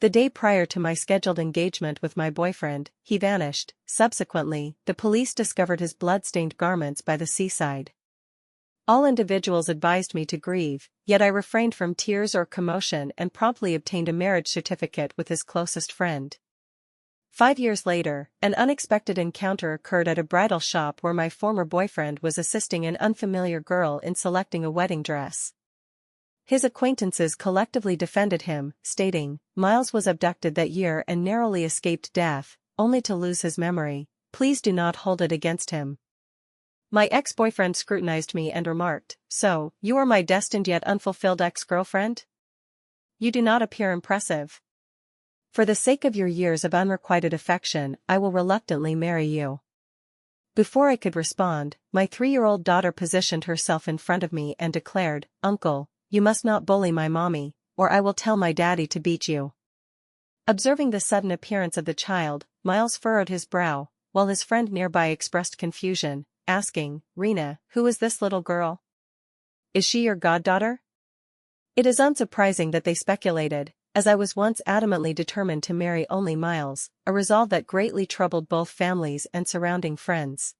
The day prior to my scheduled engagement with my boyfriend, he vanished. Subsequently, the police discovered his blood-stained garments by the seaside. All individuals advised me to grieve, yet I refrained from tears or commotion and promptly obtained a marriage certificate with his closest friend. 5 years later, an unexpected encounter occurred at a bridal shop where my former boyfriend was assisting an unfamiliar girl in selecting a wedding dress. His acquaintances collectively defended him, stating, "Miles was abducted that year and narrowly escaped death, only to lose his memory. Please do not hold it against him." My ex-boyfriend scrutinized me and remarked, "So, you are my destined yet unfulfilled ex-girlfriend? You do not appear impressive. For the sake of your years of unrequited affection, I will reluctantly marry you." Before I could respond, my 3-year-old daughter positioned herself in front of me and declared, "Uncle, you must not bully my mommy, or I will tell my daddy to beat you." Observing the sudden appearance of the child, Miles furrowed his brow, while his friend nearby expressed confusion, asking, "Rena, who is this little girl? Is she your goddaughter?" It is unsurprising that they speculated, as I was once adamantly determined to marry only Miles, a resolve that greatly troubled both families and surrounding friends.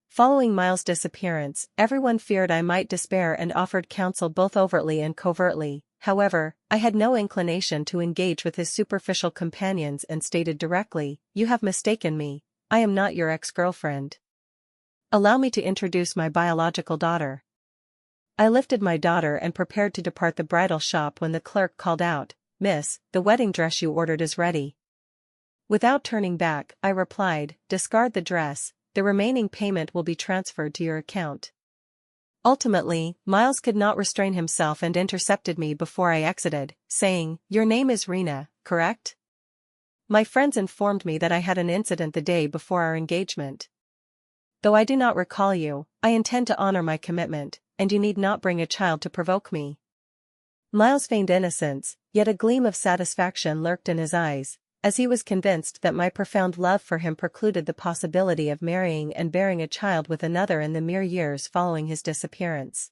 Following Miles' disappearance, everyone feared I might despair and offered counsel both overtly and covertly. However, I had no inclination to engage with his superficial companions and stated directly, "You have mistaken me, I am not your ex-girlfriend. Allow me to introduce my biological daughter." I lifted my daughter and prepared to depart the bridal shop when the clerk called out, "Miss, the wedding dress you ordered is ready." Without turning back, I replied, "Discard the dress, the remaining payment will be transferred to your account." Ultimately, Miles could not restrain himself and intercepted me before I exited, saying, "Your name is Rena, correct? My friends informed me that I had an incident the day before our engagement. Though I do not recall you, I intend to honor my commitment, and you need not bring a child to provoke me." Miles feigned innocence, yet a gleam of satisfaction lurked in his eyes, as he was convinced that my profound love for him precluded the possibility of marrying and bearing a child with another in the mere years following his disappearance.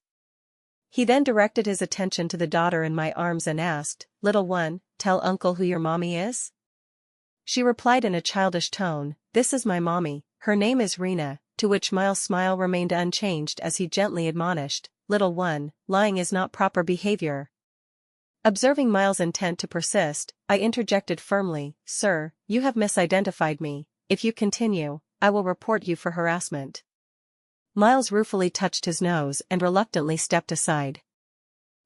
He then directed his attention to the daughter in my arms and asked, "Little one, tell Uncle who your mommy is?" She replied in a childish tone, "This is my mommy, her name is Rena," to which Miles' smile remained unchanged as he gently admonished, "Little one, lying is not proper behavior." Observing Miles' intent to persist, I interjected firmly, "Sir, you have misidentified me. If you continue, I will report you for harassment." Miles ruefully touched his nose and reluctantly stepped aside.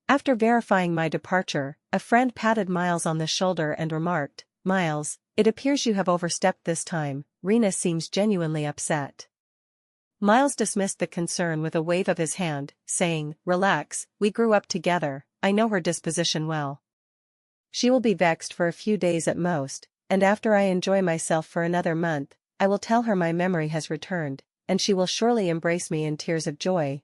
After verifying my departure, a friend patted Miles on the shoulder and remarked, "Miles, it appears you have overstepped this time. Rena seems genuinely upset." Miles dismissed the concern with a wave of his hand, saying, "Relax, we grew up together, I know her disposition well. She will be vexed for a few days at most, and after I enjoy myself for another month, I will tell her my memory has returned, and she will surely embrace me in tears of joy."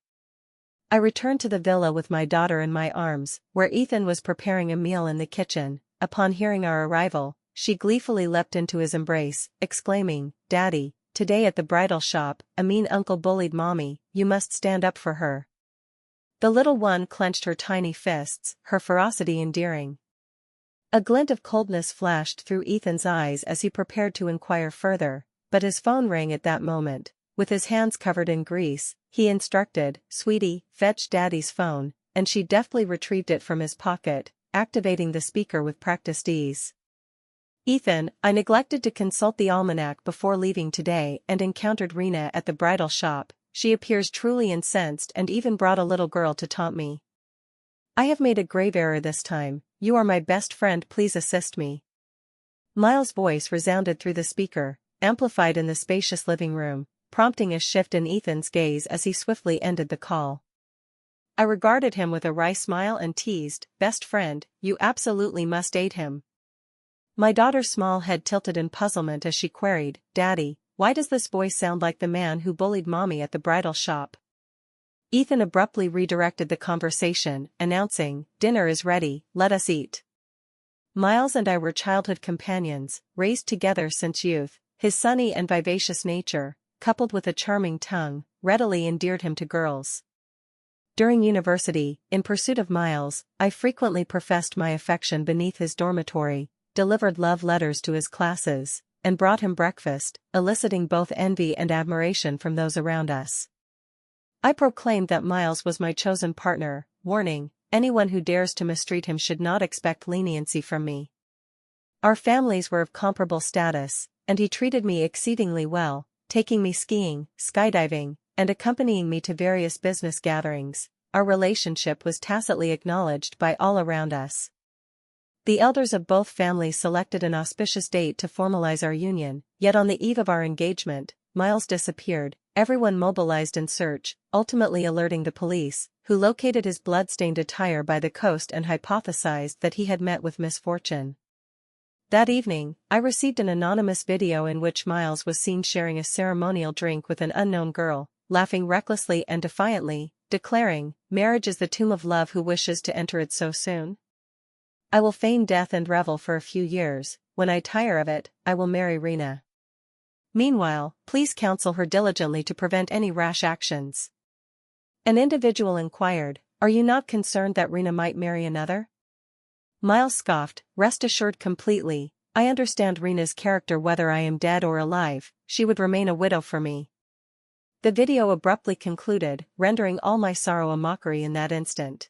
I returned to the villa with my daughter in my arms, where Ethan was preparing a meal in the kitchen. Upon hearing our arrival, she gleefully leapt into his embrace, exclaiming, "Daddy, today at the bridal shop, a mean uncle bullied mommy, you must stand up for her." The little one clenched her tiny fists, her ferocity endearing. A glint of coldness flashed through Ethan's eyes as he prepared to inquire further, but his phone rang at that moment. With his hands covered in grease, he instructed, "Sweetie, fetch Daddy's phone," and she deftly retrieved it from his pocket, activating the speaker with practiced ease. "Ethan, I neglected to consult the almanac before leaving today and encountered Rena at the bridal shop. She appears truly incensed and even brought a little girl to taunt me. I have made a grave error this time. You are my best friend, please assist me." Miles' voice resounded through the speaker, amplified in the spacious living room, prompting a shift in Ethan's gaze as he swiftly ended the call. I regarded him with a wry smile and teased, "Best friend, you absolutely must aid him." My daughter's small head tilted in puzzlement as she queried, "Daddy, why does this voice sound like the man who bullied mommy at the bridal shop?" Ethan abruptly redirected the conversation, announcing, "Dinner is ready, let us eat." Miles and I were childhood companions, raised together since youth. His sunny and vivacious nature, coupled with a charming tongue, readily endeared him to girls. During university, in pursuit of Miles, I frequently professed my affection beneath his dormitory, delivered love letters to his classes, and brought him breakfast, eliciting both envy and admiration from those around us. I proclaimed that Miles was my chosen partner, warning, anyone who dares to mistreat him should not expect leniency from me. Our families were of comparable status, and he treated me exceedingly well, taking me skiing, skydiving, and accompanying me to various business gatherings. Our relationship was tacitly acknowledged by all around us. The elders of both families selected an auspicious date to formalize our union, yet on the eve of our engagement, Miles disappeared, everyone mobilized in search, ultimately alerting the police, who located his blood-stained attire by the coast and hypothesized that he had met with misfortune. That evening, I received an anonymous video in which Miles was seen sharing a ceremonial drink with an unknown girl, laughing recklessly and defiantly, declaring, "Marriage is the tomb of love, who wishes to enter it so soon? I will feign death and revel for a few years, when I tire of it, I will marry Rena. Meanwhile, please counsel her diligently to prevent any rash actions." An individual inquired, "Are you not concerned that Rena might marry another?" Miles scoffed, "Rest assured completely, I understand Rena's character. Whether I am dead or alive, she would remain a widow for me." The video abruptly concluded, rendering all my sorrow a mockery in that instant.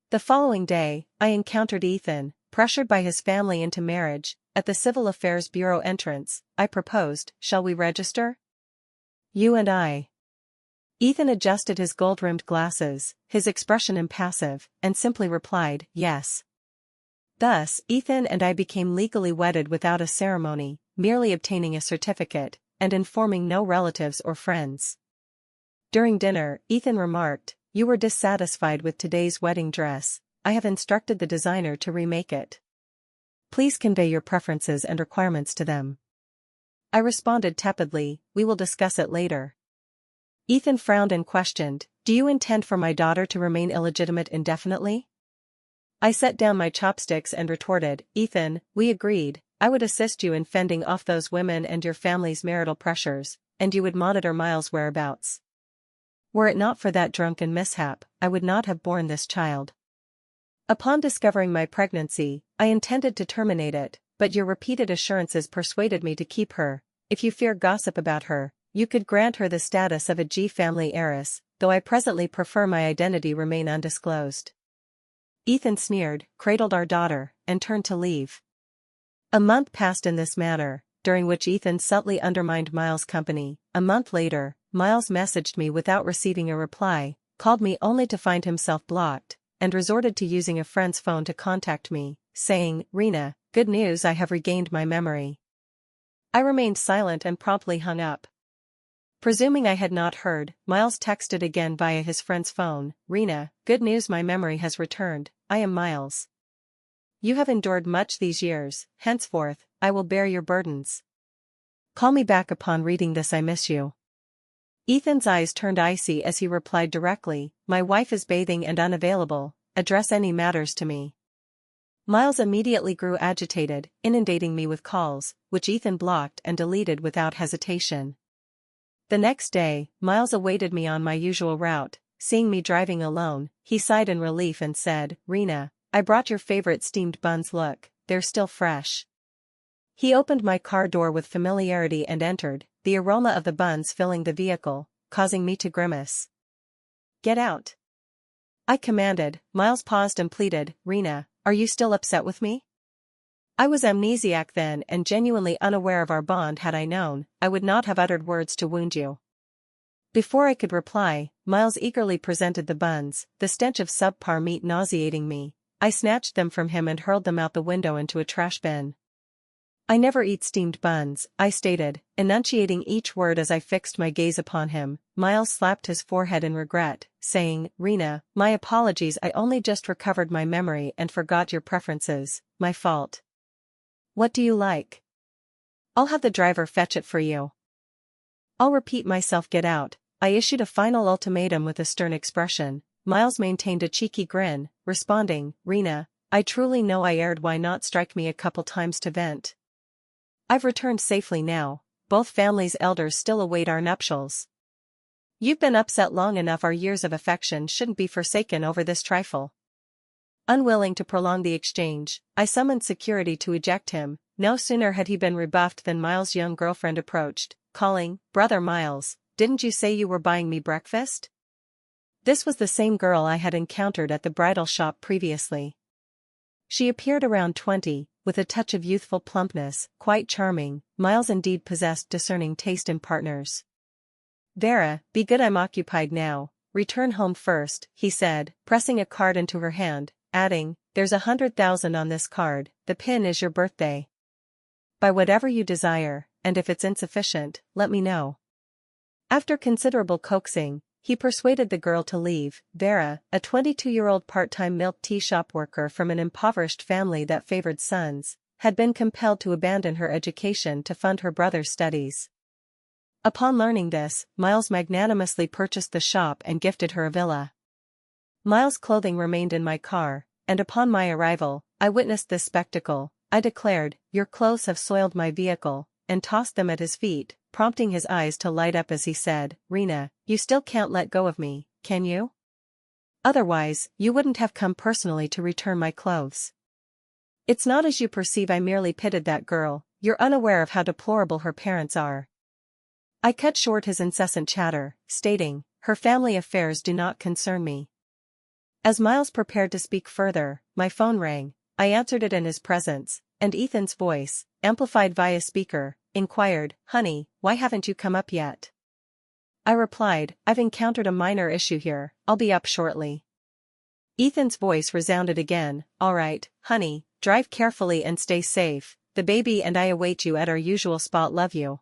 The following day, I encountered Ethan, pressured by his family into marriage. At the Civil Affairs Bureau entrance, I proposed, "Shall we register? You and I." Ethan adjusted his gold-rimmed glasses, his expression impassive, and simply replied, "Yes." Thus, Ethan and I became legally wedded without a ceremony, merely obtaining a certificate, and informing no relatives or friends. During dinner, Ethan remarked, "You were dissatisfied with today's wedding dress. I have instructed the designer to remake it. Please convey your preferences and requirements to them." I responded tepidly, "We will discuss it later." Ethan frowned and questioned, "Do you intend for my daughter to remain illegitimate indefinitely?" I set down my chopsticks and retorted, "Ethan, we agreed, I would assist you in fending off those women and your family's marital pressures, and you would monitor Miles' whereabouts. Were it not for that drunken mishap, I would not have borne this child. Upon discovering my pregnancy, I intended to terminate it, but your repeated assurances persuaded me to keep her. If you fear gossip about her, you could grant her the status of a G family heiress, though I presently prefer my identity remain undisclosed." Ethan sneered, cradled our daughter, and turned to leave. A month passed in this manner, during which Ethan subtly undermined Miles' company. A month later, Miles messaged me without receiving a reply, called me only to find himself blocked, and resorted to using a friend's phone to contact me, saying, "Rena, good news, I have regained my memory." I remained silent and promptly hung up. Presuming I had not heard, Miles texted again via his friend's phone, "Rena, good news, my memory has returned, I am Miles. You have endured much these years, henceforth, I will bear your burdens. Call me back upon reading this, I miss you." Ethan's eyes turned icy as he replied directly, "My wife is bathing and unavailable, address any matters to me." Miles immediately grew agitated, inundating me with calls, which Ethan blocked and deleted without hesitation. The next day, Miles awaited me on my usual route. Seeing me driving alone, he sighed in relief and said, "Rena, I brought your favorite steamed buns, look, they're still fresh." He opened my car door with familiarity and entered, the aroma of the buns filling the vehicle, causing me to grimace. "Get out," I commanded. Miles paused and pleaded, "Rena, are you still upset with me?" I was amnesiac then and genuinely unaware of our bond. Had I known, I would not have uttered words to wound you. Before I could reply, Miles eagerly presented the buns, the stench of subpar meat nauseating me. I snatched them from him and hurled them out the window into a trash bin. "I never eat steamed buns," I stated, enunciating each word as I fixed my gaze upon him. Miles slapped his forehead in regret, saying, "Rena, my apologies, I only just recovered my memory and forgot your preferences, my fault. What do you like? I'll have the driver fetch it for you." "I'll repeat myself, get out," I issued a final ultimatum with a stern expression. Miles maintained a cheeky grin, responding, "Rena, I truly know I erred, why not strike me a couple times to vent? I've returned safely now, both families' elders still await our nuptials. You've been upset long enough, our years of affection shouldn't be forsaken over this trifle." Unwilling to prolong the exchange, I summoned security to eject him. No sooner had he been rebuffed than Miles' young girlfriend approached, calling, "Brother Miles, didn't you say you were buying me breakfast?" This was the same girl I had encountered at the bridal shop previously. She appeared around 20, with a touch of youthful plumpness, quite charming. Miles indeed possessed discerning taste in partners. "Vera, be good, I'm occupied now. Return home first," he said, pressing a card into her hand, adding, "There's 100,000 on this card, the pin is your birthday. Buy whatever you desire, and if it's insufficient, let me know." After considerable coaxing, he persuaded the girl to leave. Vera, a 22-year-old part-time milk tea shop worker from an impoverished family that favored sons, had been compelled to abandon her education to fund her brother's studies. Upon learning this, Miles magnanimously purchased the shop and gifted her a villa. Miles' clothing remained in my car, and upon my arrival, I witnessed this spectacle. I declared, "Your clothes have soiled my vehicle," and tossed them at his feet, prompting his eyes to light up as he said, "Rena, you still can't let go of me, can you? Otherwise, you wouldn't have come personally to return my clothes." "It's not as you perceive, I merely pitied that girl, you're unaware of how deplorable her parents are." I cut short his incessant chatter, stating, "Her family affairs do not concern me." As Miles prepared to speak further, my phone rang. I answered it in his presence, and Ethan's voice, amplified via speaker, inquired, "Honey, why haven't you come up yet?" I replied, "I've encountered a minor issue here, I'll be up shortly." Ethan's voice resounded again, "All right, honey, drive carefully and stay safe, the baby and I await you at our usual spot, love you."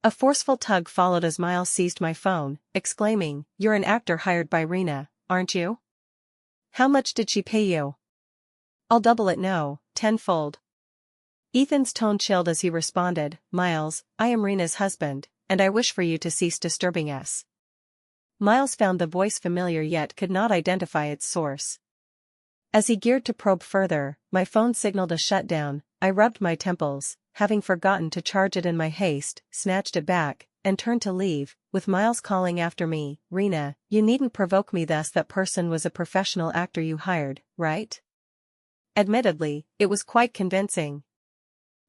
A forceful tug followed as Miles seized my phone, exclaiming, "You're an actor hired by Rena, aren't you? How much did she pay you?" "I'll double it, no, tenfold." Ethan's tone chilled as he responded, "Miles, I am Rena's husband, and I wish for you to cease disturbing us." Miles found the voice familiar yet could not identify its source. As he geared to probe further, my phone signaled a shutdown. I rubbed my temples, having forgotten to charge it in my haste, snatched it back, and turned to leave, with Miles calling after me, "Rena, you needn't provoke me thus. That person was a professional actor you hired, right?" Admittedly, it was quite convincing.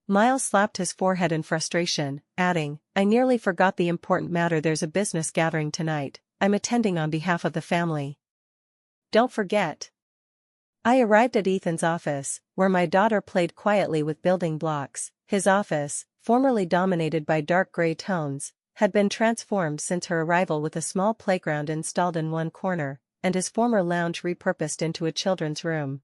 Miles slapped his forehead in frustration, adding, "I nearly forgot the important matter. There's a business gathering tonight, I'm attending on behalf of the family. Don't forget." I arrived at Ethan's office, where my daughter played quietly with building blocks. His office, formerly dominated by dark gray tones, had been transformed since her arrival, with a small playground installed in one corner, and his former lounge repurposed into a children's room.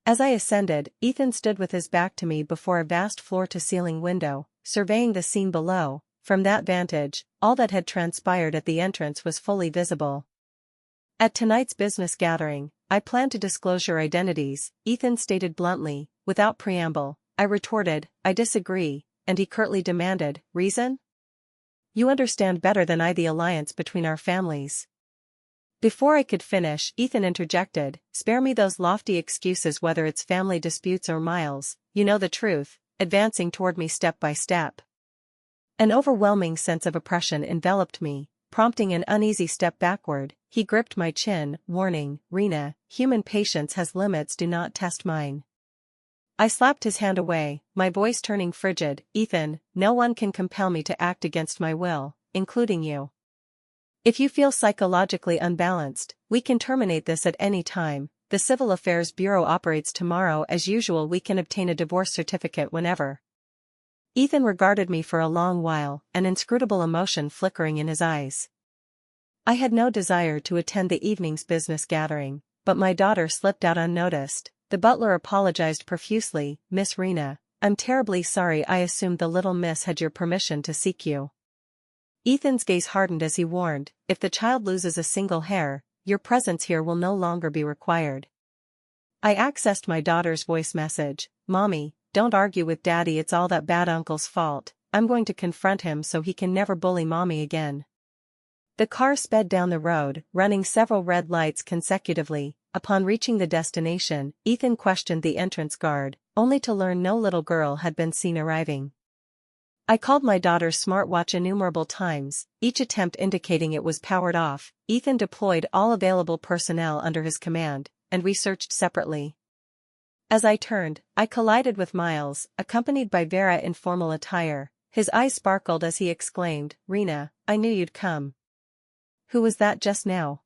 As I ascended, Ethan stood with his back to me before a vast floor-to-ceiling window, surveying the scene below. From that vantage, all that had transpired at the entrance was fully visible. "At tonight's business gathering, I plan to disclose your identities," Ethan stated bluntly, without preamble. I retorted, "I disagree," and he curtly demanded, "Reason? You understand better than I the alliance between our families." Before I could finish, Ethan interjected, "Spare me those lofty excuses, whether it's family disputes or Miles, you know the truth," advancing toward me step by step. An overwhelming sense of oppression enveloped me, prompting an uneasy step backward. He gripped my chin, warning, "Rena, human patience has limits, do not test mine." I slapped his hand away, my voice turning frigid. "Ethan, no one can compel me to act against my will, including you. If you feel psychologically unbalanced, we can terminate this at any time. The Civil Affairs Bureau operates tomorrow as usual. We can obtain a divorce certificate whenever." Ethan regarded me for a long while, an inscrutable emotion flickering in his eyes. I had no desire to attend the evening's business gathering, but my daughter slipped out unnoticed. The butler apologized profusely, "Miss Rena, I'm terribly sorry. I assumed the little miss had your permission to seek you." Ethan's gaze hardened as he warned, "If the child loses a single hair, your presence here will no longer be required." I accessed my daughter's voice message, "Mommy, don't argue with Daddy, it's all that bad uncle's fault. I'm going to confront him so he can never bully Mommy again." The car sped down the road, running several red lights consecutively. Upon reaching the destination, Ethan questioned the entrance guard, only to learn no little girl had been seen arriving. I called my daughter's smartwatch innumerable times, each attempt indicating it was powered off. Ethan deployed all available personnel under his command, and we searched separately. As I turned, I collided with Miles, accompanied by Vera in formal attire. His eyes sparkled as he exclaimed, "Rena, I knew you'd come." "Who was that just now?"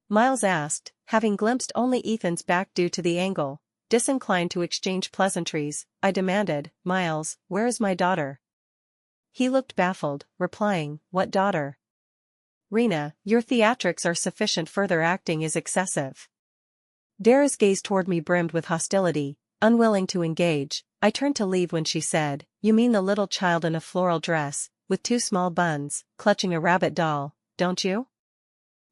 Miles asked, having glimpsed only Ethan's back due to the angle. Disinclined to exchange pleasantries, I demanded, "Miles, where is my daughter?" He looked baffled, replying, "What daughter?" "Rena, your theatrics are sufficient, further acting is excessive." Dara's gaze toward me brimmed with hostility. Unwilling to engage, I turned to leave when she said, "You mean the little child in a floral dress, with two small buns, clutching a rabbit doll, don't you?"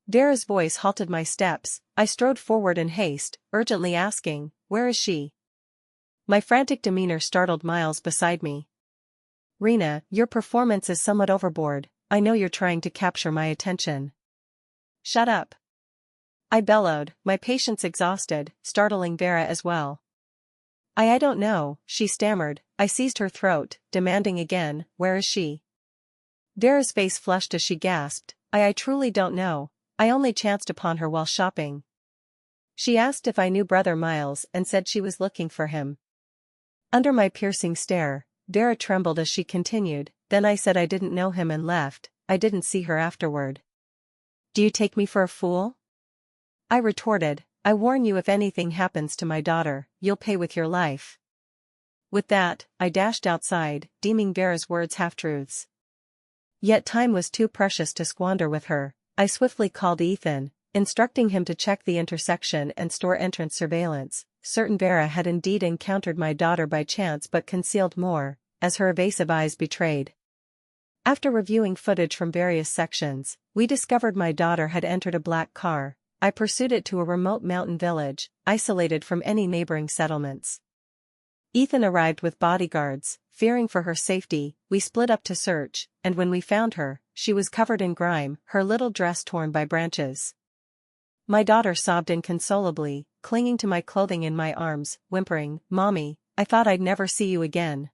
Dara's voice halted my steps. I strode forward in haste, urgently asking, "Where is she?" My frantic demeanor startled Miles beside me. "Rena, your performance is somewhat overboard. I know you're trying to capture my attention." "Shut up," I bellowed, my patience exhausted, startling Vera as well. I don't know," she stammered. I seized her throat, demanding again, "Where is she?" Dara's face flushed as she gasped, I truly don't know. I only chanced upon her while shopping." She asked if I knew Brother Miles and said she was looking for him. Under my piercing stare, Dara trembled as she continued, "Then I said I didn't know him and left. I didn't see her afterward." "Do you take me for a fool?" I retorted, "I warn you, if anything happens to my daughter, you'll pay with your life." With that, I dashed outside, deeming Vera's words half-truths. Yet time was too precious to squander with her. I swiftly called Ethan, instructing him to check the intersection and store entrance surveillance. Certain Vera had indeed encountered my daughter by chance, but concealed more, as her evasive eyes betrayed. After reviewing footage from various sections, we discovered my daughter had entered a black car. I pursued it to a remote mountain village, isolated from any neighboring settlements. Ethan arrived with bodyguards. Fearing for her safety, we split up to search, and when we found her, she was covered in grime, her little dress torn by branches. My daughter sobbed inconsolably, clinging to my clothing in my arms, whimpering, "Mommy, I thought I'd never see you again.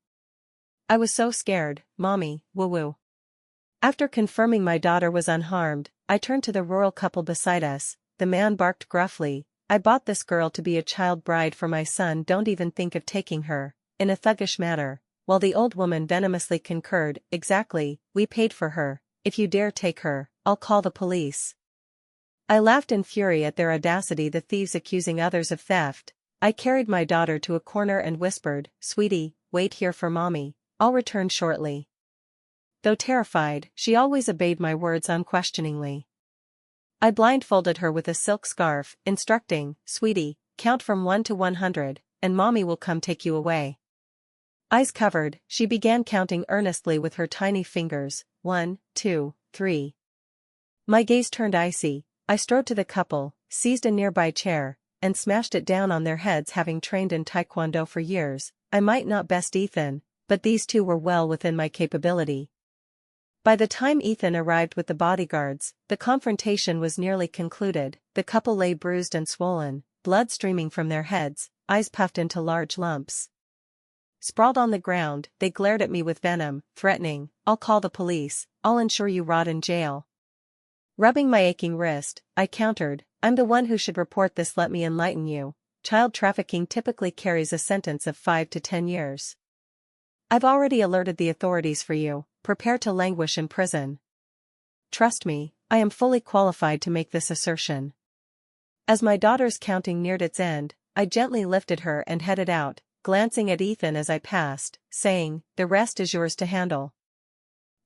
I was so scared, Mommy, woo-woo." After confirming my daughter was unharmed, I turned to the rural couple beside us. The man barked gruffly, "I bought this girl to be a child bride for my son, don't even think of taking her," in a thuggish manner, while the old woman venomously concurred, "Exactly, we paid for her. If you dare take her, I'll call the police." I laughed in fury at their audacity, the thieves accusing others of theft. I carried my daughter to a corner and whispered, "Sweetie, wait here for Mommy, I'll return shortly." Though terrified, she always obeyed my words unquestioningly. I blindfolded her with a silk scarf, instructing, "Sweetie, count from 1 to 100, and Mommy will come take you away." Eyes covered, she began counting earnestly with her tiny fingers, 1, 2, 3. My gaze turned icy. I strode to the couple, seized a nearby chair, and smashed it down on their heads. Having trained in Taekwondo for years, I might not best Ethan, but these two were well within my capability. By the time Ethan arrived with the bodyguards, the confrontation was nearly concluded. The couple lay bruised and swollen, blood streaming from their heads, eyes puffed into large lumps. Sprawled on the ground, they glared at me with venom, threatening, "I'll call the police, I'll ensure you rot in jail." Rubbing my aching wrist, I countered, "I'm the one who should report this. Let me enlighten you. Child trafficking typically carries a sentence of 5 to 10 years. I've already alerted the authorities for you. Prepare to languish in prison." Trust me, I am fully qualified to make this assertion. As my daughter's counting neared its end, I gently lifted her and headed out, glancing at Ethan as I passed, saying, "The rest is yours to handle."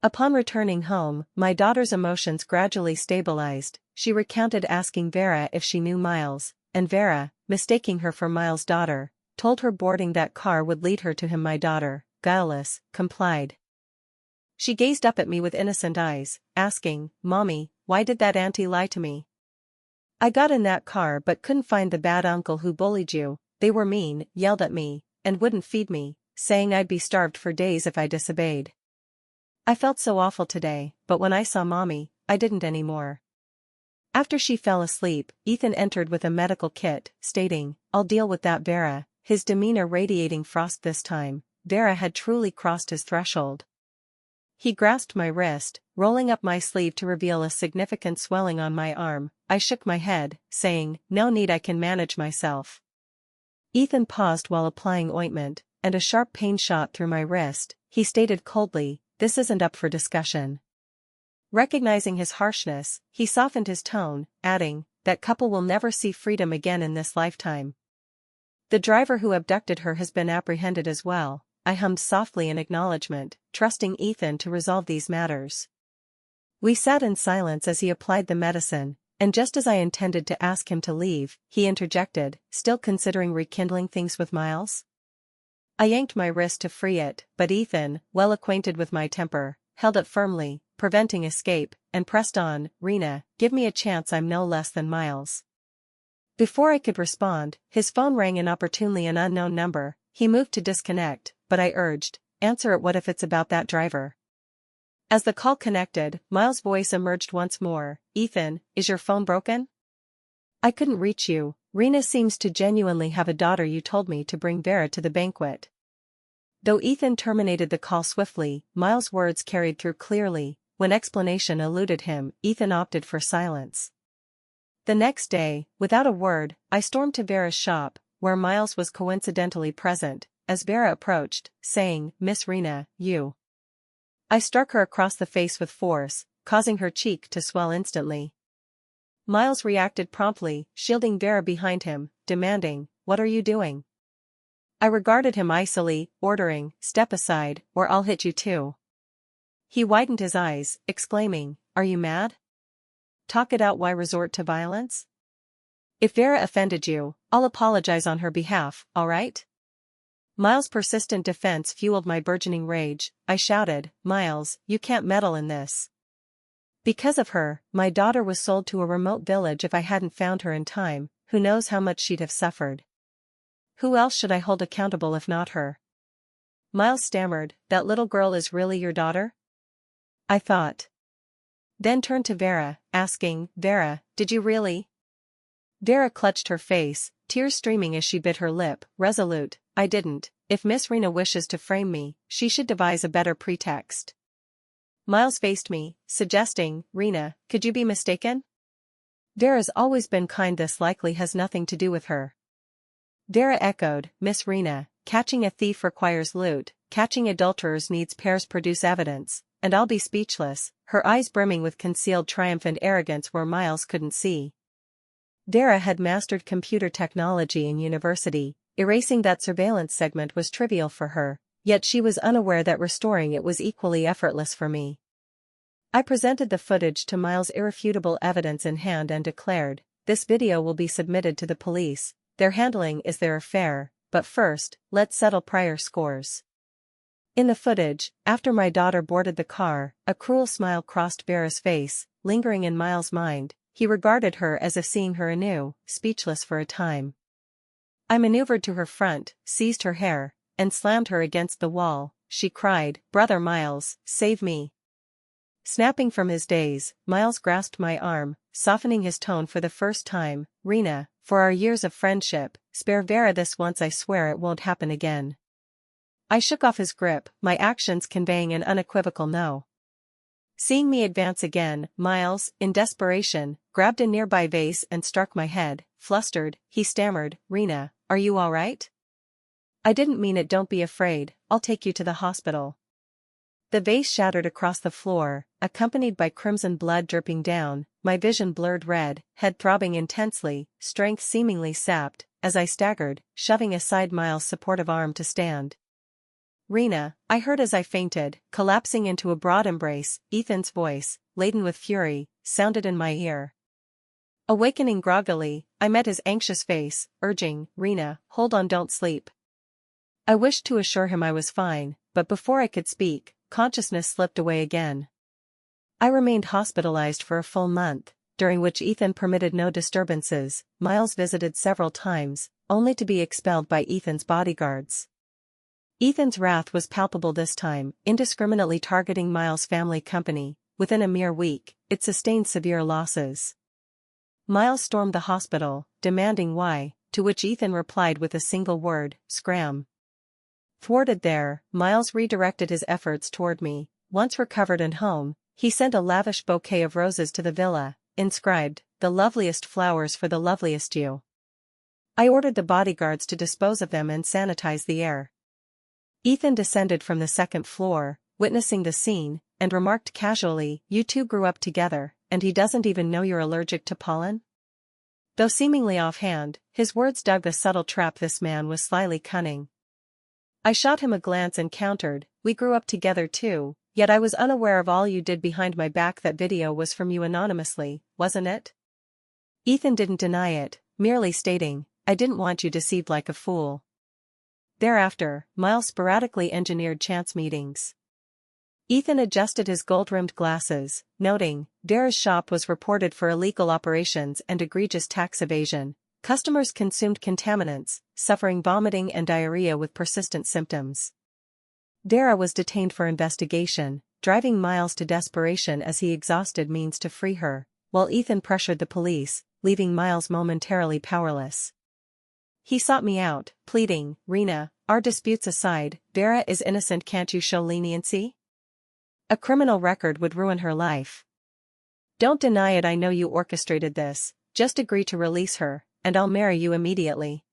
Upon returning home, my daughter's emotions gradually stabilized. She recounted asking Vera if she knew Miles, and Vera, mistaking her for Miles' daughter, told her boarding that car would lead her to him. My daughter, guileless, complied. She gazed up at me with innocent eyes, asking, "Mommy, why did that auntie lie to me?" "I got in that car but couldn't find the bad uncle who bullied you. They were mean, yelled at me, and wouldn't feed me, saying I'd be starved for days if I disobeyed. I felt so awful today, but when I saw Mommy, I didn't anymore." After she fell asleep, Ethan entered with a medical kit, stating, "I'll deal with that, Vera," his demeanor radiating frost this time. Vera had truly crossed his threshold. He grasped my wrist, rolling up my sleeve to reveal a significant swelling on my arm. I shook my head, saying, "No need, I can manage myself." Ethan paused while applying ointment, and a sharp pain shot through my wrist. He stated coldly, "This isn't up for discussion." Recognizing his harshness, he softened his tone, adding, "That couple will never see freedom again in this lifetime. The driver who abducted her has been apprehended as well." I hummed softly in acknowledgement, trusting Ethan to resolve these matters. We sat in silence as he applied the medicine, and just as I intended to ask him to leave, he interjected, "Still considering rekindling things with Miles?" I yanked my wrist to free it, but Ethan, well acquainted with my temper, held it firmly, preventing escape, and pressed on, "Rena, give me a chance, I'm no less than Miles." Before I could respond, his phone rang inopportunely, an unknown number. He moved to disconnect, but I urged, "Answer it, what if it's about that driver?" As the call connected, Miles' voice emerged once more, "Ethan, is your phone broken? I couldn't reach you. Rena seems to genuinely have a daughter. You told me to bring Vera to the banquet." Though Ethan terminated the call swiftly, Miles' words carried through clearly. When explanation eluded him, Ethan opted for silence. The next day, without a word, I stormed to Vera's shop, where Miles was coincidentally present, as Vera approached, saying, "Miss Rena, you." I struck her across the face with force, causing her cheek to swell instantly. Miles reacted promptly, shielding Vera behind him, demanding, "What are you doing?" I regarded him icily, ordering, "Step aside, or I'll hit you too." He widened his eyes, exclaiming, "Are you mad? Talk it out, why resort to violence? If Vera offended you, I'll apologize on her behalf, all right?" Miles' persistent defense fueled my burgeoning rage. I shouted, "Miles, you can't meddle in this. Because of her, my daughter was sold to a remote village. If I hadn't found her in time, who knows how much she'd have suffered. Who else should I hold accountable if not her?" Miles stammered, "That little girl is really your daughter?" I thought. Then turned to Vera, asking, "Vera, did you really?" Vera clutched her face, tears streaming as she bit her lip, resolute, "I didn't. If Miss Rena wishes to frame me, she should devise a better pretext." Miles faced me, suggesting, "Rena, could you be mistaken? Vera's always been kind, this likely has nothing to do with her." Vera echoed, "Miss Rena, catching a thief requires loot, catching adulterers needs pairs, produce evidence," and I'll be speechless, her eyes brimming with concealed triumph and arrogance where Miles couldn't see. Vera had mastered computer technology in university. Erasing that surveillance segment was trivial for her, yet she was unaware that restoring it was equally effortless for me. I presented the footage to Miles, irrefutable evidence in hand, and declared, "This video will be submitted to the police. Their handling is their affair, but first, let's settle prior scores." In the footage, after my daughter boarded the car, a cruel smile crossed Vera's face, lingering in Miles' mind. He regarded her as if seeing her anew, speechless for a time. I maneuvered to her front, seized her hair, and slammed her against the wall. She cried, "Brother Miles, save me." Snapping from his daze, Miles grasped my arm, softening his tone for the first time, "Rena, for our years of friendship, spare Vera this once. I swear it won't happen again." I shook off his grip, my actions conveying an unequivocal no. Seeing me advance again, Miles, in desperation, grabbed a nearby vase and struck my head. Flustered, he stammered, "Rena, are you all right?" "I didn't mean it. Don't be afraid, I'll take you to the hospital." The vase shattered across the floor, accompanied by crimson blood dripping down, my vision blurred red, head throbbing intensely, strength seemingly sapped, as I staggered, shoving aside Miles' supportive arm to stand. "Rena," I heard as I fainted, collapsing into a broad embrace. Ethan's voice, laden with fury, sounded in my ear. Awakening groggily, I met his anxious face, urging, "Rena, hold on, don't sleep." I wished to assure him I was fine, but before I could speak, consciousness slipped away again. I remained hospitalized for a full month, during which Ethan permitted no disturbances. Miles visited several times, only to be expelled by Ethan's bodyguards. Ethan's wrath was palpable this time, indiscriminately targeting Miles' family company. Within a mere week, it sustained severe losses. Miles stormed the hospital, demanding why, to which Ethan replied with a single word, "Scram." Thwarted there, Miles redirected his efforts toward me, once recovered and home, he sent a lavish bouquet of roses to the villa, inscribed, "The loveliest flowers for the loveliest you." I ordered the bodyguards to dispose of them and sanitize the air. Ethan descended from the second floor, witnessing the scene, and remarked casually, "You two grew up together, and he doesn't even know you're allergic to pollen?" Though seemingly offhand, his words dug a subtle trap. This man was slyly cunning. I shot him a glance and countered, "We grew up together too, yet I was unaware of all you did behind my back. That video was from you anonymously, wasn't it?" Ethan didn't deny it, merely stating, "I didn't want you deceived like a fool." Thereafter, Miles sporadically engineered chance meetings. Ethan adjusted his gold-rimmed glasses, noting, "Dara's shop was reported for illegal operations and egregious tax evasion. Customers consumed contaminants, suffering vomiting and diarrhea with persistent symptoms." Dara was detained for investigation, driving Miles to desperation as he exhausted means to free her, while Ethan pressured the police, leaving Miles momentarily powerless. He sought me out, pleading, "Rena, our disputes aside, Dara is innocent. Can't you show leniency? A criminal record would ruin her life. Don't deny it. I know you orchestrated this, just agree to release her, and I'll marry you immediately."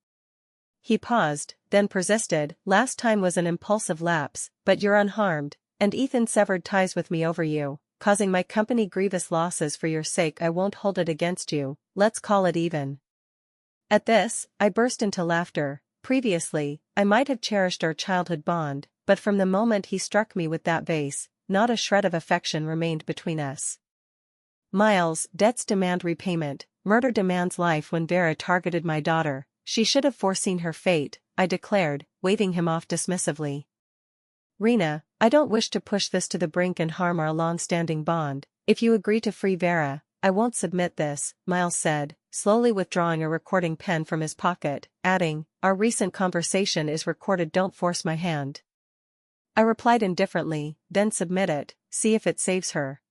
He paused, then persisted, "Last time was an impulsive lapse, but you're unharmed, and Ethan severed ties with me over you, causing my company grievous losses. For your sake I won't hold it against you, let's call it even." At this, I burst into laughter. Previously, I might have cherished our childhood bond, but from the moment he struck me with that vase, not a shred of affection remained between us. "Miles, debts demand repayment, murder demands life. When Vera targeted my daughter, she should have foreseen her fate," I declared, waving him off dismissively. "Rena, I don't wish to push this to the brink and harm our long-standing bond. If you agree to free Vera, I won't submit this," Miles said, slowly withdrawing a recording pen from his pocket, adding, "Our recent conversation is recorded. Don't force my hand." I replied indifferently, "Then submit it, see if it saves her."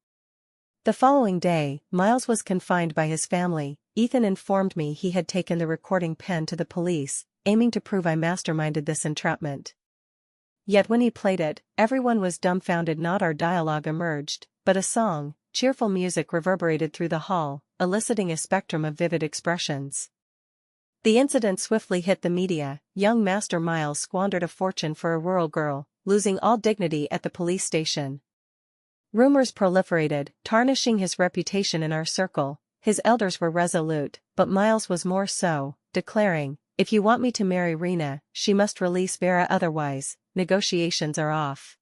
The following day, Miles was confined by his family. Ethan informed me he had taken the recording pen to the police, aiming to prove I masterminded this entrapment. Yet when he played it, everyone was dumbfounded. Not our dialogue emerged, but a song. Cheerful music reverberated through the hall, eliciting a spectrum of vivid expressions. The incident swiftly hit the media. Young Master Miles squandered a fortune for a rural girl, losing all dignity at the police station. Rumors proliferated, tarnishing his reputation in our circle. His elders were resolute, but Miles was more so, declaring, "If you want me to marry Rena, she must release Vera, otherwise, negotiations are off."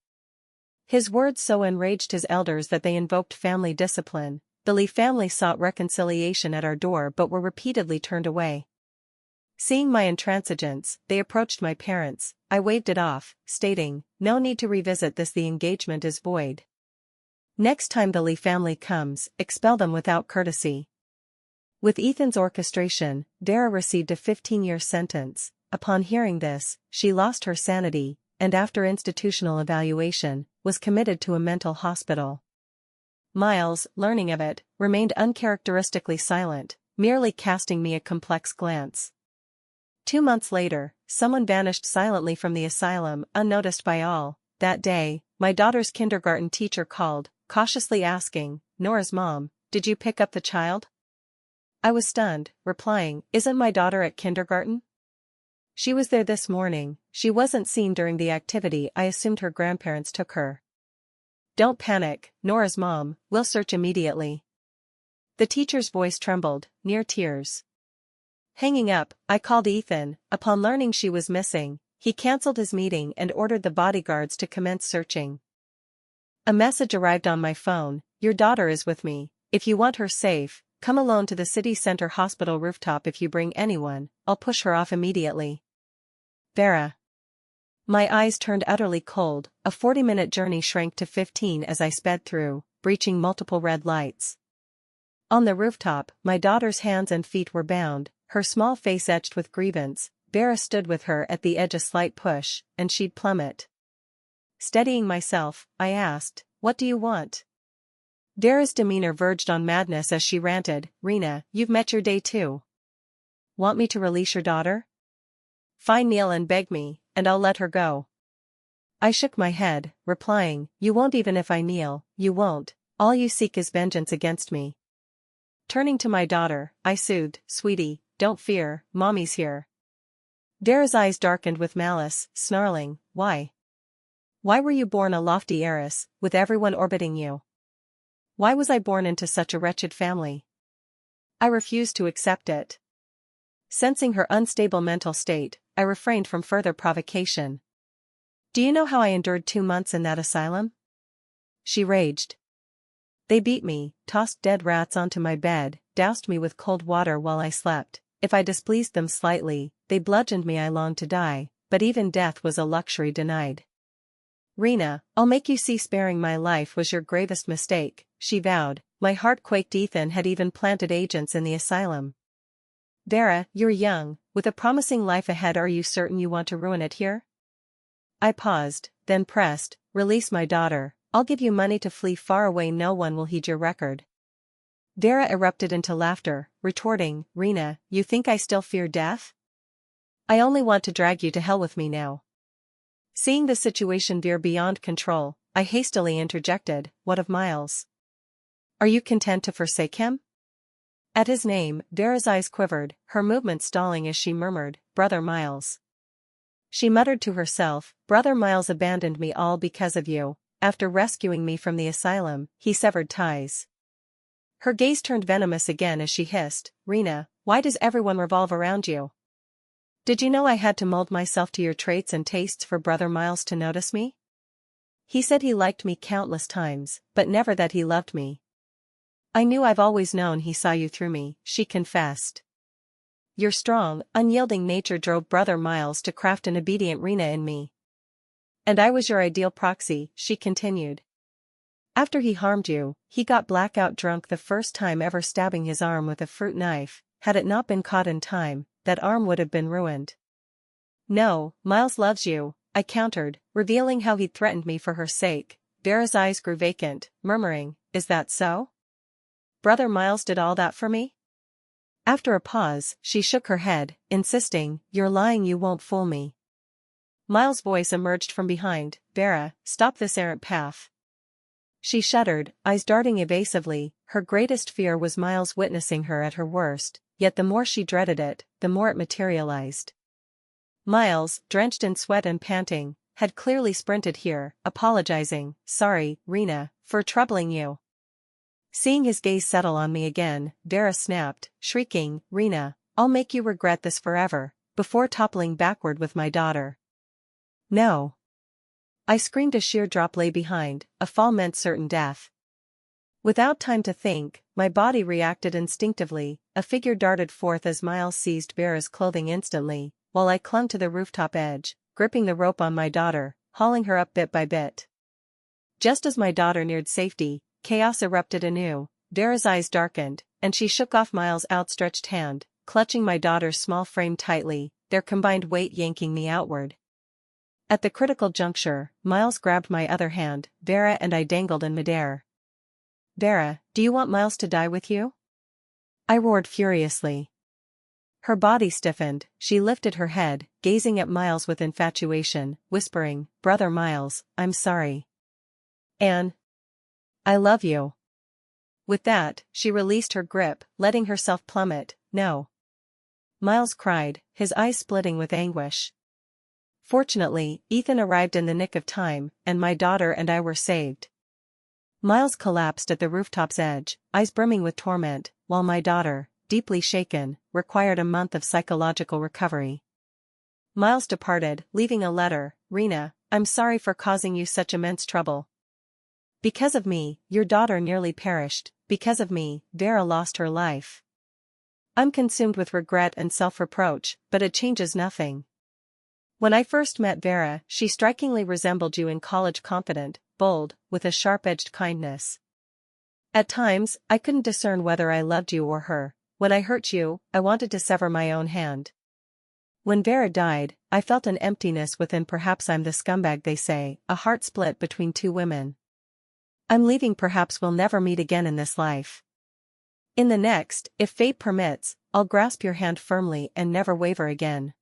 His words so enraged his elders that they invoked family discipline. The Lee family sought reconciliation at our door but were repeatedly turned away. Seeing my intransigence, they approached my parents. I waved it off, stating, "No need to revisit this. The engagement is void. Next time the Lee family comes, expel them without courtesy." With Ethan's orchestration, Dara received a 15-year sentence. Upon hearing this, she lost her sanity, and after institutional evaluation, was committed to a mental hospital. Miles, learning of it, remained uncharacteristically silent, merely casting me a complex glance. 2 months later, someone vanished silently from the asylum, unnoticed by all. That day, my daughter's kindergarten teacher called, cautiously asking, "Nora's mom, did you pick up the child?" I was stunned, replying, "Isn't my daughter at kindergarten?" "She was there this morning. She wasn't seen during the activity. I assumed her grandparents took her." "Don't panic, Nora's mom, we'll search immediately." The teacher's voice trembled, near tears. Hanging up, I called Ethan. Upon learning she was missing, he cancelled his meeting and ordered the bodyguards to commence searching. A message arrived on my phone, "Your daughter is with me. If you want her safe, come alone to the city center hospital rooftop. If you bring anyone, I'll push her off immediately. Vera." My eyes turned utterly cold. A 40-minute journey shrank to 15 as I sped through, breaching multiple red lights. On the rooftop, my daughter's hands and feet were bound, her small face etched with grievance. Vera stood with her at the edge. A slight push, and she'd plummet. Steadying myself, I asked, "What do you want?" Vera's demeanor verged on madness as she ranted, "Rena, you've met your day too. Want me to release your daughter? Fine, kneel and beg me, and I'll let her go." I shook my head, replying, "You won't even if I kneel, you won't. All you seek is vengeance against me." Turning to my daughter, I soothed, "Sweetie, don't fear, Mommy's here." Vera's eyes darkened with malice, snarling, "Why? Why were you born a lofty heiress, with everyone orbiting you? Why was I born into such a wretched family?" I refused to accept it. Sensing her unstable mental state, I refrained from further provocation. "Do you know how I endured 2 months in that asylum?" she raged. "They beat me, tossed dead rats onto my bed, doused me with cold water while I slept. If I displeased them slightly, they bludgeoned me. I longed to die, but even death was a luxury denied." "Rena, I'll make you see sparing my life was your gravest mistake," she vowed. My heart quaked. Ethan had even planted agents in the asylum. "Vera, you're young, with a promising life ahead. Are you certain you want to ruin it here?" I paused, then pressed, "Release my daughter. I'll give you money to flee far away. No one will heed your record." Vera erupted into laughter, retorting, "Rena, you think I still fear death? I only want to drag you to hell with me now." Seeing the situation veer beyond control, I hastily interjected, "What of Miles? Are you content to forsake him?" At his name, Vera's eyes quivered, her movements stalling as she murmured, "Brother Miles." She muttered to herself, "Brother Miles abandoned me all because of you. After rescuing me from the asylum, he severed ties." Her gaze turned venomous again as she hissed, "Rena, why does everyone revolve around you? Did you know I had to mold myself to your traits and tastes for Brother Miles to notice me? He said he liked me countless times, but never that he loved me." "I knew. I've always known he saw you through me," she confessed. "Your strong, unyielding nature drove Brother Miles to craft an obedient Rena in me. And I was your ideal proxy," she continued. "After he harmed you, he got blackout drunk the first time ever, stabbing his arm with a fruit knife. Had it not been caught in time, that arm would have been ruined." "No, Miles loves you," I countered, revealing how he'd threatened me for her sake. Vera's eyes grew vacant, murmuring, "Is that so? Brother Miles did all that for me?" After a pause, she shook her head, insisting, "You're lying. You won't fool me." Miles' voice emerged from behind, "Vera, stop this errant path." She shuddered, eyes darting evasively. Her greatest fear was Miles witnessing her at her worst, yet the more she dreaded it, the more it materialized. Miles, drenched in sweat and panting, had clearly sprinted here, apologizing, "Sorry, Rena, for troubling you." Seeing his gaze settle on me again, Vera snapped, shrieking, "Rena, I'll make you regret this forever," before toppling backward with my daughter. "No!" I screamed. A sheer drop lay behind, a fall meant certain death. Without time to think, my body reacted instinctively. A figure darted forth as Miles seized Vera's clothing instantly, while I clung to the rooftop edge, gripping the rope on my daughter, hauling her up bit by bit. Just as my daughter neared safety, chaos erupted anew. Vera's eyes darkened, and she shook off Miles' outstretched hand, clutching my daughter's small frame tightly, their combined weight yanking me outward. At the critical juncture, Miles grabbed my other hand. Vera and I dangled in midair. "Vera, do you want Miles to die with you?" I roared furiously. Her body stiffened, she lifted her head, gazing at Miles with infatuation, whispering, "Brother Miles, I'm sorry. And I love you." With that, she released her grip, letting herself plummet. "No!" Miles cried, his eyes splitting with anguish. Fortunately, Ethan arrived in the nick of time, and my daughter and I were saved. Miles collapsed at the rooftop's edge, eyes brimming with torment, while my daughter, deeply shaken, required a month of psychological recovery. Miles departed, leaving a letter. "Rena, I'm sorry for causing you such immense trouble. Because of me, your daughter nearly perished. Because of me, Vera lost her life. I'm consumed with regret and self-reproach, but it changes nothing. When I first met Vera, she strikingly resembled you in college, confident, bold, with a sharp-edged kindness. At times, I couldn't discern whether I loved you or her. When I hurt you, I wanted to sever my own hand. When Vera died, I felt an emptiness within. Perhaps I'm the scumbag they say, a heart split between two women. I'm leaving. Perhaps we'll never meet again in this life. In the next, if fate permits, I'll grasp your hand firmly and never waver again.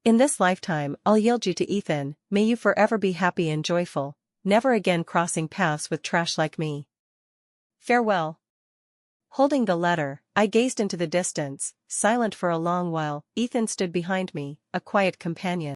In this lifetime I'll yield you to Ethan, may you forever be happy and joyful, never again crossing paths with trash like me. Farewell. Holding the letter, I gazed into the distance, silent for a long while. Ethan stood behind me, a quiet companion.